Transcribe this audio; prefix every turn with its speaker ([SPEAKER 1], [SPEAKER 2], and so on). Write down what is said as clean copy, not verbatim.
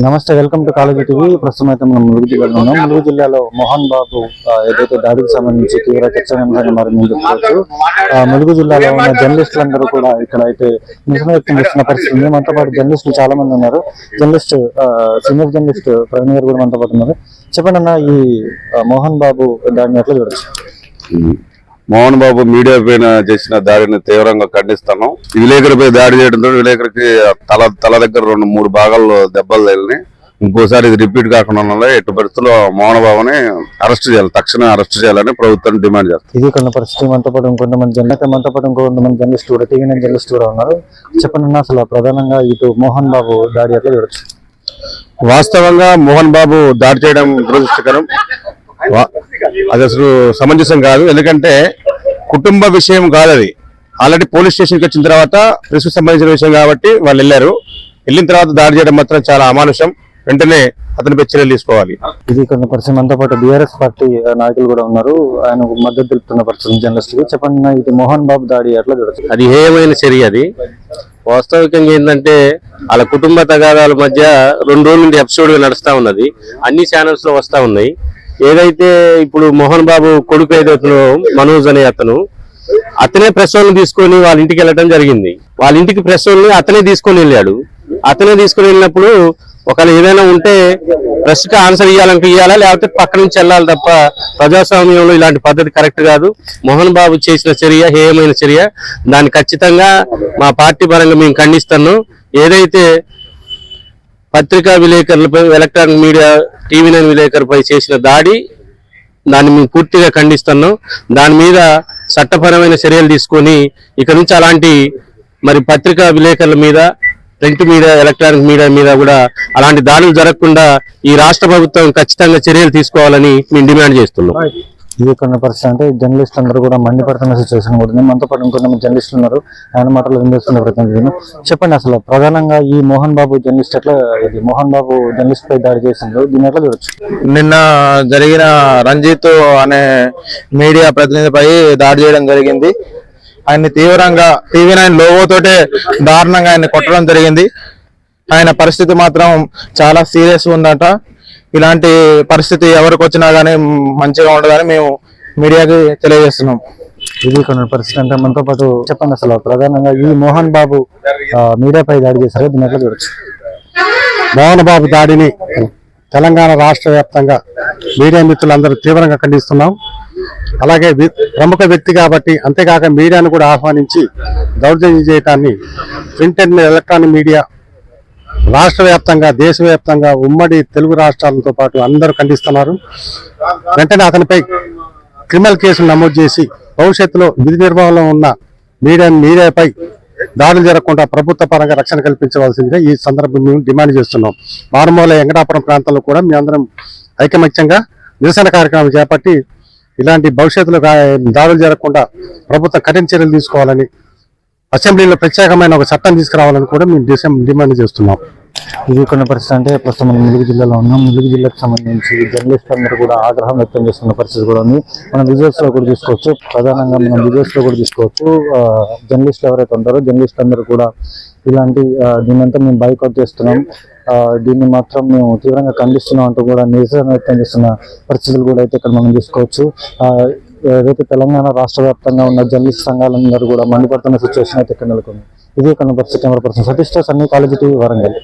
[SPEAKER 1] నమస్తే, welcome to college TV. ప్రస్తుతం అయితే మనం ములుగు జిల్లాలో ఉన్నాం. ములుగు జిల్లాలో మోహన్ బాబు ఏదైతే దాడికి సంబంధించి తీవ్ర చర్చనీయాంశంగా మారిందని చెప్పుకోవచ్చు. ములుగు జిల్లాలో ఉన్న జర్నలిస్టులందరూ కూడా ఇక్కడ అయితే నిరసన వ్యక్తం చేస్తున్న పరిస్థితి ఉంది. మనతో పాటు జర్నలిస్టులు చాలా మంది ఉన్నారు. సీనియర్ జర్నలిస్ట్ ప్రవీణ్ గారు కూడా మనతో పాటు ఉన్నారు. చెప్పండి అన్న, ఈ మోహన్ బాబు దాడిని ఎట్లా చూడొచ్చు?
[SPEAKER 2] మోహన్ బాబు మీడియా పైన చేసిన దాడిని తీవ్రంగా ఖండిస్తున్నాం. విలేకరుపై దాడి చేయడంతో విలేకరికి తల దగ్గర 2-3 భాగాల్లో దెబ్బలు తగిలినాయి. ఇంకోసారి ఇది రిపీట్ కాకుండా ఎట్టి పరిస్థితుల్లో మోహన్ బాబుని అరెస్ట్ చేయాలి, తక్షణం అరెస్ట్ చేయాలని ప్రభుత్వం డిమాండ్ చేస్తారు.
[SPEAKER 1] ఇది కొన్ని పరిస్థితి. మనతో పాటు ఇంకొంతమంది జర్నలిస్ట్ కూడా, టీవీ నైన్ జర్నలిస్ట్ కూడా ఉన్నారు. చెప్పండి అసలు ప్రధానంగా ఇటు మోహన్ బాబు దాడి ఎట్లా చూడొచ్చు?
[SPEAKER 2] వాస్తవంగా మోహన్ బాబు దాడి చేయడం దురదృష్టకరం. అది అసలు సమంజసం కాదు. ఎందుకంటే కుటుంబ విషయం కాదు అది. ఆల్రెడీ పోలీస్ స్టేషన్కి వచ్చిన తర్వాత ప్రెస్ సంబంధించిన విషయం కాబట్టి వాళ్ళు వెళ్ళిన తర్వాత దాడి చేయడం మాత్రం చాలా అమానుషం. వెంటనే అతనిపై చర్యలు తీసుకోవాలి.
[SPEAKER 1] ఇది కొన్ని పరిస్థితి. మనతో పాటు బీఆర్ఎస్ పార్టీ నాయకులు కూడా ఉన్నారు. ఆయన మద్దతు తెలుపుతున్న పరిస్థితి జర్నలిస్టులు. చెప్పండి, ఇది మోహన్ బాబు దాడి ఎట్లా చూడొచ్చు?
[SPEAKER 3] అది హేయమైన చర్య. అది వాస్తవికంగా ఏంటంటే వాళ్ళ కుటుంబ తగాదాల మధ్య 2 రోజుల నుండి ఎపిసోడ్ నడుస్తా ఉన్నది. అన్ని ఛానల్స్ లో వస్తా ఉన్నాయి. ఏదైతే ఇప్పుడు మోహన్ బాబు కొడుకు ఏదైతే మనోజ్ అనే అతనే ప్రెస్ వాళ్ళని తీసుకొని వాళ్ళ ఇంటికి వెళ్ళడం జరిగింది. వాళ్ళ ఇంటికి ప్రెస్ వాళ్ళని అతనే తీసుకొని వెళ్ళాడు. అతనే తీసుకొని వెళ్ళినప్పుడు ఒకవేళ ఏదైనా ఉంటే ప్రెస్ కి ఆన్సర్ ఇవ్వాలా, లేకపోతే పక్క నుంచి వెళ్ళాలి తప్ప ప్రజాస్వామ్యంలో ఇలాంటి పద్ధతి కరెక్ట్ కాదు. మోహన్ బాబు చేసిన చర్య హేయమైన చర్య. దాన్ని ఖచ్చితంగా మా పార్టీ పరంగా మేము ఖండిస్తున్నాం. ఏదైతే పత్రికా విలేకరులపై, ఎలక్ట్రానిక్ మీడియా టీవీ నైన్ విలేకరుపై చేసిన దాన్ని మేము పూర్తిగా ఖండిస్తున్నాం. దాని మీద చట్టపరమైన చర్యలు తీసుకొని ఇక నుంచి అలాంటి పత్రికా విలేకరుల మీద, ప్రింట్ మీడియా, ఎలక్ట్రానిక్ మీడియా మీద కూడా అలాంటి దాడులు జరగకుండా ఈ రాష్ట్ర ప్రభుత్వం ఖచ్చితంగా చర్యలు తీసుకోవాలని మేము డిమాండ్ చేస్తున్నాం.
[SPEAKER 1] ఇది కొన్ని పరిస్థితి. అంటే జర్నలిస్టులు అందరూ కూడా మండిపడుతున్న సిచ్యువేషన్ కూడా ఉంది. మనతో పాటు ఇంకొంతమంది జర్నలిస్టులు ఉన్నారు. ఆయన మాటలు వినిపిస్తున్న ప్రతినిధులు. చెప్పండి, అసలు ప్రధానంగా ఈ మోహన్ బాబు జర్నలిస్ట్ పై దాడి చేసిండ్రు, దీన్ని ఎట్లా చూడొచ్చు?
[SPEAKER 4] నిన్న జరిగిన రంజిత్ అనే మీడియా ప్రతినిధిపై దాడి చేయడం జరిగింది. ఆయన్ని తీవ్రంగా టీవీ నైన్ లోగోతోటే దారుణంగా ఆయన కొట్టడం జరిగింది. ఆయన పరిస్థితి మాత్రం చాలా సీరియస్ ఉందట. ఇలాంటి పరిస్థితి ఎవరికి వచ్చినా గానీ మంచిగా ఉండదని మేము మీడియాకి తెలియజేస్తున్నాం.
[SPEAKER 1] ఇది కొన్ని పరిస్థితి. అంటే మనతో పాటు చెప్పండి, అసలు ప్రధానంగా ఈ మోహన్ బాబు మీడియాపై దాడి చేశారు, దీన్ని ఎట్లా చూడొచ్చు?
[SPEAKER 5] మోహన్ బాబు దాడిని తెలంగాణ రాష్ట్ర వ్యాప్తంగా మీడియా మిత్రులందరూ తీవ్రంగా ఖండిస్తున్నాం. అలాగే ప్రముఖ వ్యక్తి కాబట్టి, అంతేకాక మీడియాను కూడా ఆహ్వానించి దౌర్జన్యం చేయటాన్ని ప్రింట్ అండ్ ఎలక్ట్రానిక్ మీడియా రాష్ట్ర వ్యాప్తంగా, దేశవ్యాప్తంగా, ఉమ్మడి తెలుగు రాష్ట్రాలతో పాటు అందరూ ఖండిస్తున్నారు. వెంటనే అతనిపై క్రిమినల్ కేసులు నమోదు చేసి భవిష్యత్తులో విధి నిర్వహణలో ఉన్న మీడియాపై దాడులు జరగకుండా ప్రభుత్వ పరంగా రక్షణ కల్పించవలసిందిగా ఈ సందర్భం మేము డిమాండ్ చేస్తున్నాం. మారుమూల వెంకటాపురం ప్రాంతంలో కూడా మీ అందరం ఐకమత్యంగా నిరసన కార్యక్రమం చేపట్టి ఇలాంటి భవిష్యత్తులో దాడులు జరగకుండా ప్రభుత్వం కఠిన చర్యలు తీసుకోవాలని, అసెంబ్లీలో ప్రత్యేకమైన ఒక చట్టం తీసుకురావాలని కూడా మేము డిమాండ్ చేస్తున్నాం.
[SPEAKER 1] ఇది కొన్ని పరిస్థితి. అంటే ప్రస్తుతం మనం ములుగు జిల్లాలో ఉన్నాం. ములుగు జిల్లాకు సంబంధించి జర్నలిస్టులు అందరూ కూడా ఆగ్రహం వ్యక్తం చేస్తున్న పరిస్థితి కూడా ఉంది. మనం విజువల్స్ లో కూడా చూసుకోవచ్చు. ప్రధానంగా మనం విజువల్స్ లో కూడా చూసుకోవచ్చు. జర్నలిస్టులు ఎవరైతే ఉంటారో జర్నలిస్టులు అందరూ కూడా ఇలాంటి దీన్నంతా మేము బైకౌట్ చేస్తున్నాం, దీన్ని మాత్రం మేము తీవ్రంగా ఖండిస్తున్నాం అంటూ కూడా నిరసన వ్యక్తం చేస్తున్న పరిస్థితులు కూడా అయితే ఇక్కడ మనం చూసుకోవచ్చు. ఏదైతే తెలంగాణ రాష్ట్ర వ్యాప్తంగా ఉన్న జర్నలిస్ట్ సంఘాలందరూ కూడా మండిపడుతున్న సిచ్యువేషన్ అయితే ఇక్కడ నెలకొంది. ఇది కొన్ని పరిస్థితి. కెమెరా పర్సన్ సతీష్ తో సన్నీ, కాలేజీ టీవీ, వరంగల్.